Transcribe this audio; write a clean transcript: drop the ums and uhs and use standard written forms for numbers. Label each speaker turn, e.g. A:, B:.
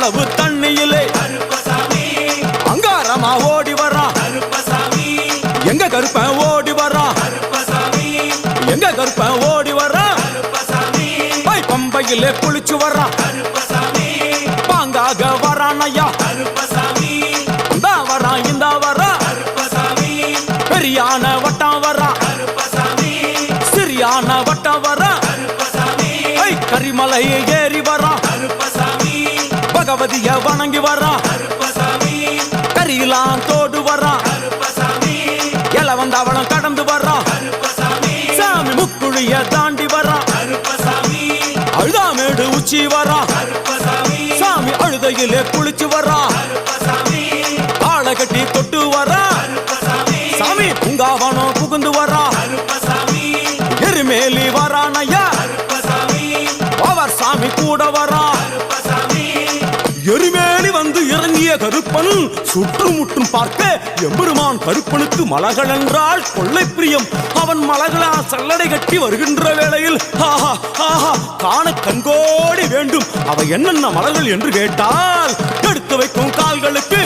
A: அவ்வளவு தண்ணியிலே அங்காரமா ஓடி வரான் எங்க கருப்பன் ஓடி வரான் எங்க கருப்பன் ஓடி வரான் பம்பையிலே குளிச்சு வரான் பாங்காக வரான் ஐயா இந்தா வரான் இந்த வரான் பெரியான வட்டம் வரான் சிறியான வட்டம் வரான் கரிமலை ஏறி வரான் பகவதிய வணங்கி வரான் கரியெல்லாம் தோடு வரான் எல வந்தவளம் கடந்து வரான் சாமி முக்குழிய தாண்டி வரான் அழுதாமேடு உச்சி வரான் சாமி அழுதையிலே குளிச்சு வரான் ஆளை கட்டி தொட்டு வரான் சாமி பூங்காவனம் புகுந்து வரான் எருமேலி வரான் ஐயா அவர் சாமி கூட வரான் எருமேலி வந்து இறங்கிய கருப்பன் சுற்றுமுற்றும் பார்க்க எம்பெருமான் கருப்பனுக்கு மலகள் என்றால் கொள்ளை பிரியம். அவன் மலகளா சல்லடை கட்டி வருகின்ற வேளையில் ஆஹா ஆஹா காண கண்கோடி வேண்டும். அவை என்னென்ன மலர்கள் என்று கேட்டால் எடுத்து வைக்கும் கால்களுக்கு